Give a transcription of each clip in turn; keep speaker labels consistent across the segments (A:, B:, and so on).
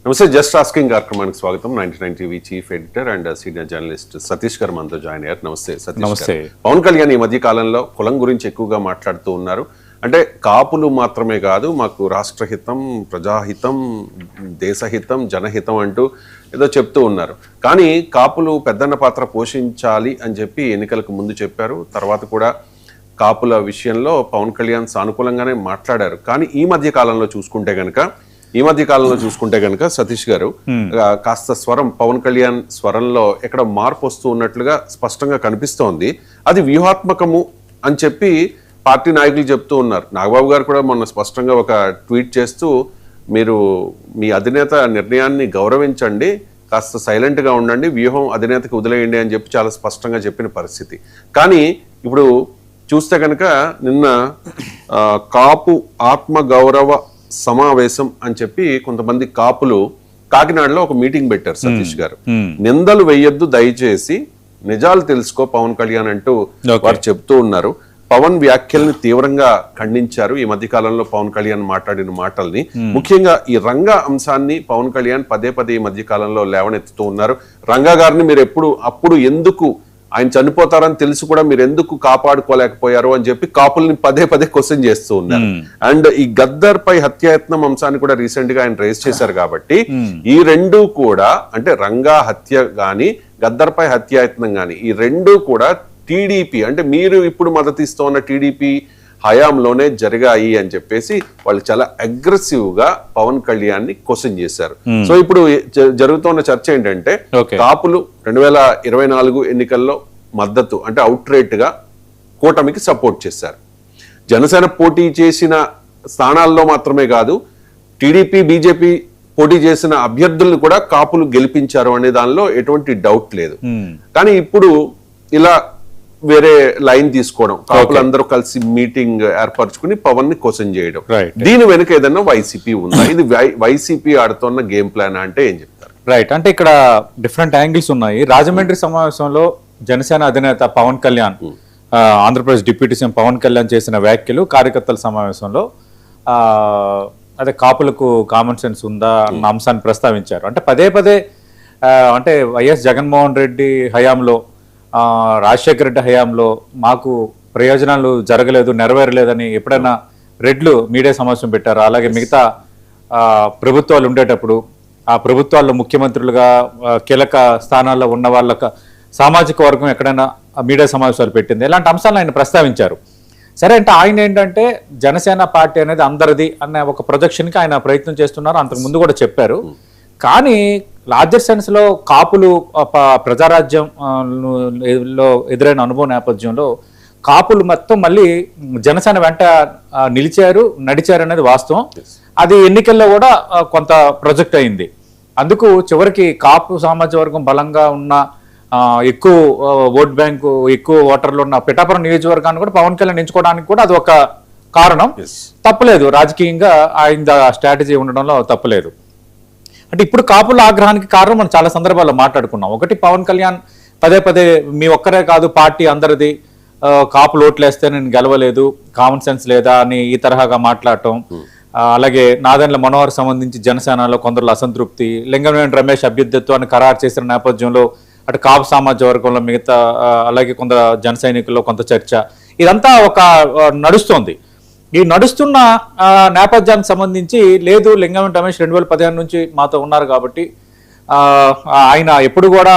A: నమస్తే. Just asking కార్యక్రమానికి స్వాగతం. 99 TV chief editor and senior journalist Satish గారు మనతో జాయిన్ అయ్యారు. నమస్తే సతీష్.
B: నమస్తే.
A: పవన్ కళ్యాణ్ ఈ మధ్య కాలంలో కులం గురించి ఎక్కువగా మాట్లాడుతూ ఉన్నారు. అంటే కాపులు మాత్రమే కాదు, మాకు రాష్ట్రహితం, ప్రజాహితం, దేశహితం, జనహితం అంటూ ఏదో చెప్తూ ఉన్నారు. కానీ కాపులు పెద్దన్న పాత్ర పోషించాలి అని చెప్పి ఎన్నికలకు ముందు చెప్పారు. తర్వాత కూడా కాపుల విషయంలో పవన్ కళ్యాణ్ సానుకూలంగానే మాట్లాడారు. కానీ ఈ మధ్య కాలంలో చూసుకుంటే గనక సతీష్ గారు కాస్త స్వరం, పవన్ కళ్యాణ్ స్వరంలో ఎక్కడ మార్పు వస్తూ ఉన్నట్లుగా స్పష్టంగా కనిపిస్తోంది. అది వ్యూహాత్మకము అని చెప్పి పార్టీ నాయకులు చెప్తూ ఉన్నారు. నాగబాబు గారు కూడా మొన్న స్పష్టంగా ఒక ట్వీట్ చేస్తూ, మీరు మీ అధినేత నిర్ణయాన్ని గౌరవించండి, కాస్త సైలెంట్గా ఉండండి, వ్యూహం అధినేతకు వదిలేయండి అని చెప్పి చాలా స్పష్టంగా చెప్పిన పరిస్థితి. కానీ ఇప్పుడు చూస్తే కనుక నిన్న కాపు ఆత్మగౌరవ సమావేశం అని చెప్పి కొంతమంది కాపులు కాకినాడలో ఒక మీటింగ్ పెట్టారు. సతీష్ గారు, నిందలు వెయ్యొద్దు, దయచేసి నిజాలు తెలుసుకో పవన్ కళ్యాణ్ అంటూ వారు చెప్తూ ఉన్నారు. పవన్ వ్యాఖ్యల్ని తీవ్రంగా ఖండించారు. ఈ మధ్య కాలంలో పవన్ కళ్యాణ్ మాట్లాడిన మాటల్ని, ముఖ్యంగా ఈ రంగా అంశాన్ని పవన్ కళ్యాణ్ పదే పదే ఈ మధ్య కాలంలో లేవనెత్తుతూ ఉన్నారు. రంగా గారిని మీరు అప్పుడు ఎందుకు ఆయన చనిపోతారని తెలుసు కూడా మీరు ఎందుకు కాపాడుకోలేకపోయారు అని చెప్పి కాపుల్ని పదే పదే క్వశ్చన్ చేస్తూ ఉన్నారు. అండ్ ఈ గద్దర్ పై హత్యాయత్నం అంశాన్ని కూడా రీసెంట్ గా ఆయన రేస్ చేశారు. కాబట్టి ఈ రెండు కూడా, అంటే రంగా హత్య గాని గద్దర్ పై హత్యాయత్నం గాని, ఈ రెండు కూడా టీడీపీ, అంటే మీరు ఇప్పుడు మద్దతు ఇస్తున్న టీడీపీ హయాంలోనే జరిగాయి అని చెప్పేసి వాళ్ళు చాలా అగ్రెసివ్ గా పవన్ కళ్యాణ్ ని క్వశ్చన్ చేశారు. సో ఇప్పుడు జరుగుతున్న చర్చ ఏంటంటే, కాపులు 2024 ఎన్నికల్లో మద్దతు, అంటే అవుట్ రేట్ గా కూటమికి సపోర్ట్ చేశారు. జనసేన పోటీ చేసిన స్థానాల్లో మాత్రమే కాదు, టీడీపీ బీజేపీ పోటీ చేసిన అభ్యర్థులను కూడా కాపులు గెలిపించారు అనే దానిలో ఎటువంటి డౌట్ లేదు. కానీ ఇప్పుడు ఇలా వేరే లైన్ తీసుకోవడం, కాపులందరూ కలిసి మీటింగ్ ఏర్పరచుకుని పవన్ ని క్వశ్చన్ చేయడం, దీని వెనుక ఏదైనా వైసీపీ ఉందా? ఇది వైసీపీ ఆడుతున్న గేమ్ ప్లాన్ అంటే ఏం చెప్తారు?
B: రైట్, అంటే ఇక్కడ డిఫరెంట్ యాంగిల్స్ ఉన్నాయి. రాజమండ్రి సమావేశంలో జనసేన అధినేత పవన్ కళ్యాణ్, ఆంధ్రప్రదేశ్ డిప్యూటీ సీఎం పవన్ కళ్యాణ్ చేసిన వ్యాఖ్యలు కార్యకర్తల సమావేశంలో అదే కాపులకు కామన్ సెన్స్ ఉందా అన్న అంశాన్ని ప్రస్తావించారు. అంటే పదే పదే అంటే వైఎస్ జగన్మోహన్ రెడ్డి హయాంలో, రాజశేఖర రెడ్డి హయాంలో మాకు ప్రయోజనాలు జరగలేదు, నెరవేరలేదని ఎప్పుడైనా రెడ్లు మీడియా సమావేశం పెట్టారు. అలాగే మిగతా ప్రభుత్వాలు ఉండేటప్పుడు ఆ ప్రభుత్వాల్లో ముఖ్యమంత్రులుగా కీలక స్థానాల్లో ఉన్న వాళ్ళకి సామాజిక వర్గం ఎక్కడైనా మీడియా సమావేశాలు పెట్టింది, ఇలాంటి అంశాలను ఆయన ప్రస్తావించారు. సరే, అంటే ఆయన ఏంటంటే జనసేన పార్టీ అనేది అందరిది అనే ఒక ప్రొజెక్షన్కి ఆయన ప్రయత్నం చేస్తున్నారు. అంతకు ముందు కూడా చెప్పారు. కానీ లార్జర్ సెన్స్లో కాపులు ప్రజారాజ్యంలో ఎదురైన అనుభవం నేపథ్యంలో కాపులు మొత్తం మళ్ళీ జనసేన వెంట నడిచారు అనేది వాస్తవం. అది ఎన్నికల్లో కూడా కొంత ప్రొజెక్ట్ అయింది. అందుకు చివరికి కాపు సామాజిక వర్గం బలంగా ఉన్న, ఎక్కువ ఓట్ బ్యాంకు, ఎక్కువ ఓటర్లు ఉన్న పిఠాపురం నియోజకవర్గాన్ని కూడా పవన్ కళ్యాణ్ ఎంచుకోవడానికి కూడా అది ఒక కారణం. తప్పలేదు, రాజకీయంగా ఆయన స్ట్రాటజీ ఉండడంలో తప్పలేదు. అంటే ఇప్పుడు కాపుల ఆగ్రహానికి కారణం మనం చాలా సందర్భాల్లో మాట్లాడుకున్నాం. ఒకటి, పవన్ కళ్యాణ్ పదే పదే మీ ఒక్కరే కాదు పార్టీ అందరిది, కాపులు ఓట్లేస్తే నేను గెలవలేదు, కామన్ సెన్స్ లేదా అని ఈ తరహాగా మాట్లాడటం. అలాగే నాదెండ్ల మనోహర్ సంబంధించి జనసేనలో కొందరు అసంతృప్తి, లింగంనేని రమేష్ అభ్యర్థిత్వాన్ని ఖరారు చేసిన నేపథ్యంలో అటు కాపు సామాజిక వర్గంలో మిగతా, అలాగే కొందరు జన సైనికుల్లో కొంత చర్చ, ఇదంతా ఒక నడుస్తోంది. ఈ నడుస్తున్న నేపథ్యానికి సంబంధించి లేదు, లింగంనేని రమేష్ 2015 నుంచి మాతో ఉన్నారు కాబట్టి ఆయన ఎప్పుడు కూడా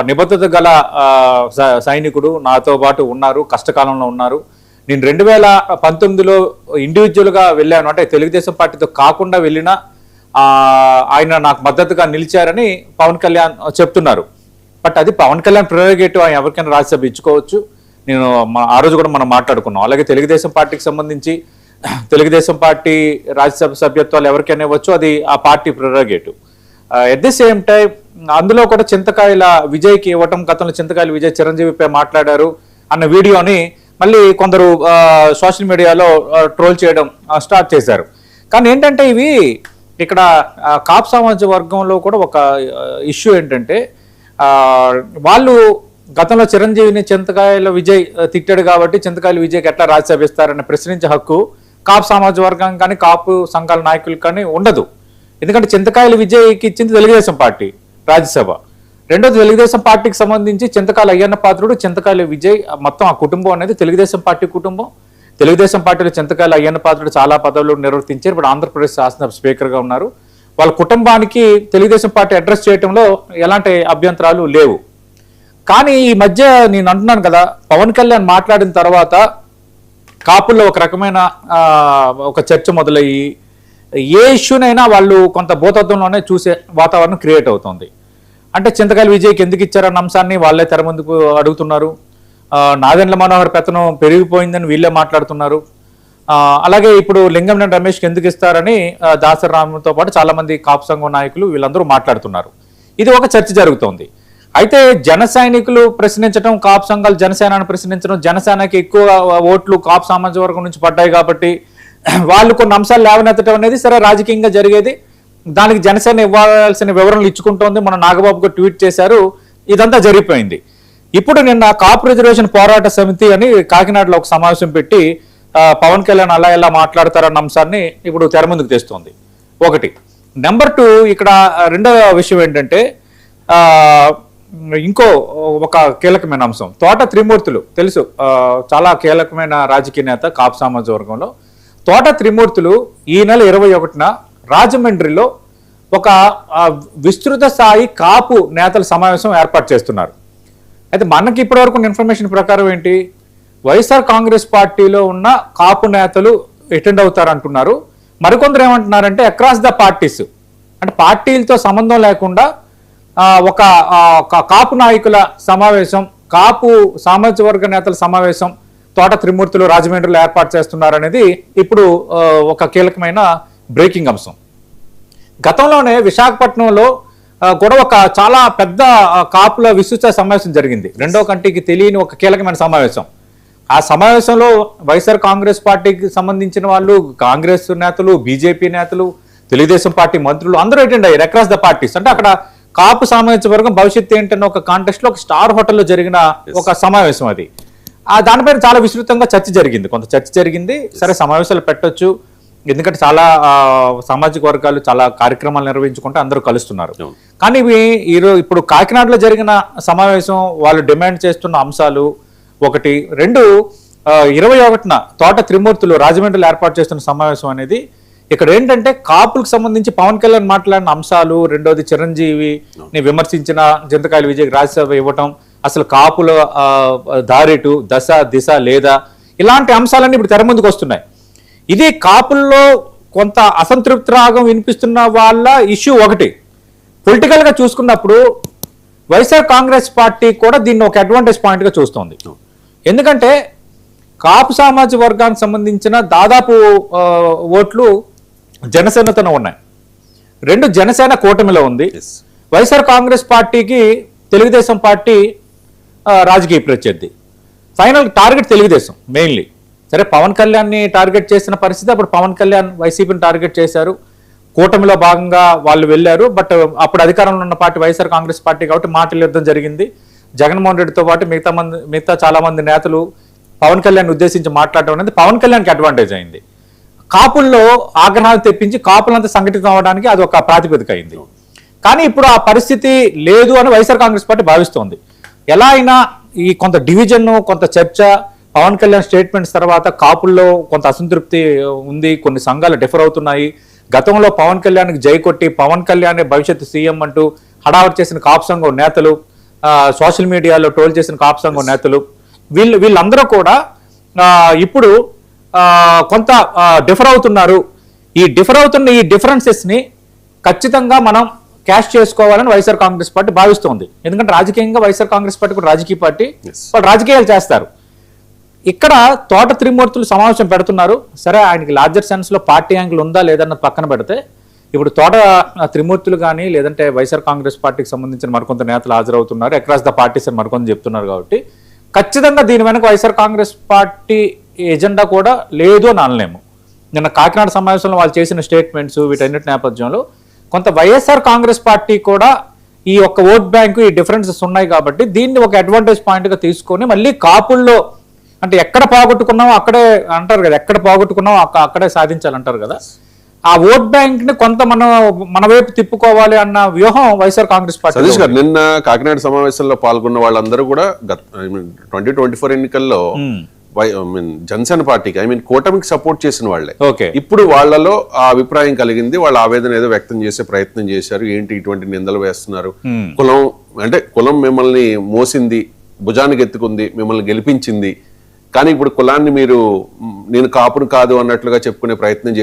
B: నిబద్ధత గల సైనికుడు, నాతో పాటు ఉన్నారు, కష్టకాలంలో ఉన్నారు. నేను 2019లో ఇండివిజువల్గా వెళ్ళాను, అంటే తెలుగుదేశం పార్టీతో కాకుండా వెళ్ళినా ఆయన నాకు మద్దతుగా నిలిచారని పవన్ కళ్యాణ్ చెప్తున్నారు. బట్ అది పవన్ కళ్యాణ్ ప్రెరోగేటివ్, ఆయన ఎవరికైనా రాజ్యసభ ఇచ్చుకోవచ్చు. నేను ఆ రోజు కూడా మనం మాట్లాడుకున్నాం. అలాగే తెలుగుదేశం పార్టీకి సంబంధించి తెలుగుదేశం పార్టీ రాజ్యసభ సభ్యత్వాలు ఎవరికైనా ఇవ్వచ్చు, అది ఆ party prerogative. At the same time అందులో కూడా చింతకాయల విజయ్కి ఇవ్వటం, గతంలో చింతకాయల విజయ్ చిరంజీవిపై మాట్లాడారు అన్న వీడియోని మళ్ళీ కొందరు సోషల్ మీడియాలో ట్రోల్ చేయడం స్టార్ట్ చేశారు. కానీ ఏంటంటే ఇవి ఇక్కడ కాపు సామాజిక వర్గంలో కూడా ఒక ఇష్యూ ఏంటంటే, వాళ్ళు గతంలో చిరంజీవిని చింతకాయల విజయ్ తిట్టాడు కాబట్టి చింతకాయల విజయ్కి ఎట్లా రాజ్యసభ ఇస్తారని ప్రశ్నించే హక్కు కాపు సామాజిక వర్గం కానీ కాపు సంఘాల నాయకులు కానీ ఉండదు. ఎందుకంటే చింతకాయల విజయ్కి ఇచ్చింది తెలుగుదేశం పార్టీ రాజ్యసభ. రెండోది తెలుగుదేశం పార్టీకి సంబంధించి చింతకాయల అయ్యన్న పాత్రుడు, చింతకాయల విజయ్, మొత్తం ఆ కుటుంబం అనేది తెలుగుదేశం పార్టీ కుటుంబం. తెలుగుదేశం పార్టీలో చింతకాయల అయ్యన్న పాత్రుడు చాలా పదవులు నిర్వర్తించారు. ఇప్పుడు ఆంధ్రప్రదేశ్ శాసనసభ స్పీకర్గా ఉన్నారు. వాళ్ళ కుటుంబానికి తెలుగుదేశం పార్టీ అడ్రస్ చేయడంలో ఎలాంటి అభ్యంతరాలు లేవు. కానీ ఈ మధ్య నేను అంటున్నాను కదా, పవన్ కళ్యాణ్ మాట్లాడిన తర్వాత కాపుల్లో ఒక రకమైన ఒక చర్చ మొదలయ్యి ఏ ఇష్యూనైనా వాళ్ళు కొంత భూతత్వంలోనే చూసే వాతావరణం క్రియేట్ అవుతుంది. అంటే చింతకాయల విజయ్కి ఎందుకు ఇచ్చారన్న అంశాన్ని వాళ్ళే తెర ముందుకు అడుగుతున్నారు. నాదెండ్ల మనోహర్ పెత్తనం పెరిగిపోయిందని వీళ్ళే మాట్లాడుతున్నారు. అలాగే ఇప్పుడు లింగంనేని రమేష్కి ఎందుకు ఇస్తారని దాసరి రాముతో పాటు చాలా మంది కాపు సంఘం నాయకులు వీళ్ళందరూ మాట్లాడుతున్నారు. ఇది ఒక చర్చ జరుగుతోంది. అయితే జన సైనికులు ప్రశ్నించడం, కాపు సంఘాలు జనసేనను ప్రశ్నించడం, జనసేనకి ఎక్కువ ఓట్లు కాపు సామాజిక వర్గం నుంచి పడ్డాయి కాబట్టి వాళ్ళు కొన్ని అంశాలు లేవనెత్తడం అనేది సరే రాజకీయంగా జరిగేది. దానికి జనసేన ఇవ్వాల్సిన వివరణలు ఇచ్చుకుంటోంది. మన నాగబాబు గారు ట్వీట్ చేశారు. ఇదంతా జరిగిపోయింది. ఇప్పుడు నిన్న కాపు రిజర్వేషన్ పోరాట సమితి అని కాకినాడలో ఒక సమావేశం పెట్టి పవన్ కళ్యాణ్ అలా ఎలా మాట్లాడతారన్న అంశాన్ని ఇప్పుడు తెర ముందుకు తెస్తోంది. ఒకటి. నెంబర్ 2, ఇక్కడ రెండవ విషయం ఏంటంటే ఇంకో ఒక కీలకమైన అంశం. తోట త్రిమూర్తులు తెలుసు, చాలా కీలకమైన రాజకీయ నేత కాపు సామాజిక వర్గంలో. తోట త్రిమూర్తులు ఈ నెల 21న రాజమండ్రిలో ఒక విస్తృత స్థాయి కాపు నేతల సమావేశం ఏర్పాటు చేస్తున్నారు. అయితే మనకి ఇప్పటివరకు ఇన్ఫర్మేషన్ ప్రకారం ఏంటి, వైఎస్ఆర్ కాంగ్రెస్ పార్టీలో ఉన్న కాపు నేతలు అటెండ్ అవుతారంటున్నారు. మరికొందరు ఏమంటున్నారంటే అక్రాస్ ద పార్టీస్, అంటే పార్టీలతో సంబంధం లేకుండా ఒక కాపు నాయకుల సమావేశం, కాపు సామాజిక వర్గ నేతల సమావేశం తోట త్రిమూర్తులు రాజమండ్రిలో ఏర్పాటు చేస్తున్నారనేది ఇప్పుడు ఒక కీలకమైన బ్రేకింగ్ అంశం. గతంలోనే విశాఖపట్నంలో కూడా ఒక చాలా పెద్ద కాపుల విస్తృత సమావేశం జరిగింది. రెండో కంటికి తెలియని ఒక కీలకమైన సమావేశం. ఆ సమావేశంలో వైఎస్ఆర్ కాంగ్రెస్ పార్టీకి సంబంధించిన వాళ్ళు, కాంగ్రెస్ నేతలు, బీజేపీ నేతలు, తెలుగుదేశం పార్టీ మంత్రులు అందరూ అటెండ్ అయ్యారు అక్రాస్ ద పార్టీస్. అంటే అక్కడ కాపు సామాజిక వర్గం భవిష్యత్తు ఏంటన్న ఒక కాంటెక్స్ట్ లో ఒక స్టార్ హోటల్లో జరిగిన ఒక సమావేశం అది. దానిపైన చాలా విస్తృతంగా చర్చ జరిగింది, కొంత చర్చ జరిగింది. సరే సమావేశాలు పెట్టొచ్చు, ఎందుకంటే చాలా సామాజిక వర్గాలు చాలా కార్యక్రమాలు నిర్వహించుకుంటే అందరూ కలుస్తున్నారు. కానీ ఇప్పుడు కాకినాడలో జరిగిన సమావేశం వాళ్ళు డిమాండ్ చేస్తున్న అంశాలు ఒకటి. 2, 21న తోట త్రిమూర్తులు రాజమండ్రిలో ఏర్పాటు చేస్తున్న సమావేశం అనేది ఇక్కడ ఏంటంటే కాపులకు సంబంధించి పవన్ కళ్యాణ్ మాట్లాడిన అంశాలు, రెండోది చిరంజీవిని విమర్శించిన చింతకాయల విజయ్ రాజ్యసభ ఇవ్వటం, అసలు కాపుల దారిటు దశ దిశ లేదా, ఇలాంటి అంశాలన్నీ ఇప్పుడు తెర ముందుకు వస్తున్నాయి. ఇది కాపుల్లో కొంత అసంతృప్తి రాగం వినిపిస్తున్న వాళ్ళ ఇష్యూ ఒకటి. పొలిటికల్గా చూసుకున్నప్పుడు వైఎస్ఆర్ కాంగ్రెస్ పార్టీ కూడా దీన్ని ఒక అడ్వాంటేజ్ పాయింట్గా చూస్తోంది. ఎందుకంటే కాపు సామాజిక వర్గానికి సంబంధించిన దాదాపు ఓట్లు జనసేనతోనే ఉన్నాయి. 2 జనసేన కూటమిలో ఉంది. వైఎస్ఆర్ కాంగ్రెస్ పార్టీకి తెలుగుదేశం పార్టీ రాజకీయ ప్రత్యర్థి. Final target Telugu Desam mainly. సరే పవన్ కళ్యాణ్ని టార్గెట్ చేసిన పరిస్థితి, అప్పుడు పవన్ కళ్యాణ్ వైసీపీని టార్గెట్ చేశారు. కూటమిలో భాగంగా వాళ్ళు వెళ్ళారు. బట్ అప్పుడు అధికారంలో ఉన్న పార్టీ వైఎస్ఆర్ కాంగ్రెస్ పార్టీ కాబట్టి మాటల యుద్ధం జరిగింది. జగన్మోహన్ రెడ్డితో పాటు మిగతా చాలా మంది నేతలు పవన్ కళ్యాణ్ ఉద్దేశించి మాట్లాడడం అనేది పవన్ కళ్యాణ్కి అడ్వాంటేజ్ అయింది. కాపుల్లో ఆగ్రహాలు తెప్పించి కాపులంతా సంఘటితం అవ్వడానికి అది ఒక ప్రాతిపదిక అయింది. కానీ ఇప్పుడు ఆ పరిస్థితి లేదు అని వైఎస్ఆర్ కాంగ్రెస్ పార్టీ భావిస్తోంది. ఎలా అయినా ఈ కొంత డివిజన్, కొంత చర్చ, పవన్ కళ్యాణ్ స్టేట్మెంట్స్ తర్వాత కాపుల్లో కొంత అసంతృప్తి ఉంది. కొన్ని సంఘాలు డిఫర్ అవుతున్నాయి. గతంలో పవన్ కళ్యాణ్కి జై కొట్టి పవన్ కళ్యాణ్ భవిష్యత్తు సీఎం అంటూ హడావడి చేసిన కాపు సంఘం నేతలు, సోషల్ మీడియాలో ట్రోల్ చేసిన కాపు సంఘం నేతలు, వీళ్ళందరూ కూడా ఇప్పుడు కొంత డిఫర్ అవుతున్నారు. ఈ డిఫర్ అవుతున్న ఈ డిఫరెన్సెస్ని ఖచ్చితంగా మనం క్యాష్ చేసుకోవాలని వైఎస్ఆర్ కాంగ్రెస్ పార్టీ భావిస్తోంది. ఎందుకంటే రాజకీయంగా వైఎస్ఆర్ కాంగ్రెస్ పార్టీ కూడా రాజకీయ పార్టీ, వాళ్ళు రాజకీయాలు చేస్తారు. ఇక్కడ తోట త్రిమూర్తులు సమావేశం పెడుతున్నారు. సరే ఆయనకి లార్జర్ సెన్స్లో పార్టీ యాంగిల్ ఉందా లేదన్న పక్కన పెడితే ఇప్పుడు తోట త్రిమూర్తులు కానీ లేదంటే వైఎస్ఆర్ కాంగ్రెస్ పార్టీకి సంబంధించిన మరికొంత నేతలు హాజరవుతున్నారు. అక్రాస్ ద పార్టీస్ అని మరికొంత చెప్తున్నారు. కాబట్టి ఖచ్చితంగా దీని వెనక వైఎస్ఆర్ కాంగ్రెస్ పార్టీ ఎజెండా కూడా లేదు అని అనలేము. నిన్న కాకినాడ సమావేశంలో వాళ్ళు చేసిన స్టేట్మెంట్స్ వీటన్నిటి నేపథ్యంలో కొంత వైఎస్ఆర్ కాంగ్రెస్ పార్టీ కూడా ఈ ఒక్క ఓట్ బ్యాంకు ఈ డిఫరెన్సెస్ ఉన్నాయి కాబట్టి దీన్ని ఒక అడ్వాంటేజ్ పాయింట్గా తీసుకొని మళ్ళీ కాపుల్లో అంటే ఎక్కడ పోగొట్టుకున్నామో అక్కడే అంటారు కదా, ఎక్కడ పోగొట్టుకున్నామో అక్కడే సాధించాలంటారు కదా, ఆ ఓట్ బ్యాంక్ ని కొంత మన వైపు తిప్పుకోవాలి అన్న వ్యూహం వైఎస్ఆర్ కాంగ్రెస్ పార్టీ.
A: సతీష్ గారు, నిన్న కాకినాడ సమావేశంలో పాల్గొన్న వాళ్ళందరూ కూడా 2024 ఎన్నికల్లో జనసేన పార్టీకి కూటమికి సపోర్ట్ చేసిన వాళ్ళే.
B: ఓకే,
A: ఇప్పుడు వాళ్ళలో ఆ అభిప్రాయం కలిగింది, వాళ్ళ ఆవేదన ఏదో వ్యక్తం చేసే ప్రయత్నం చేశారు. ఏంటి ఇటువంటి నిందలు వేస్తున్నారు, కులం మిమ్మల్ని మోసింది, భుజానికి ఎత్తుకుంది, మిమ్మల్ని గెలిపించింది, కానీ ఇప్పుడు కులాన్ని మీరు నేను కాపును కాదు అన్నట్లుగా చెప్పుకునే ప్రయత్నం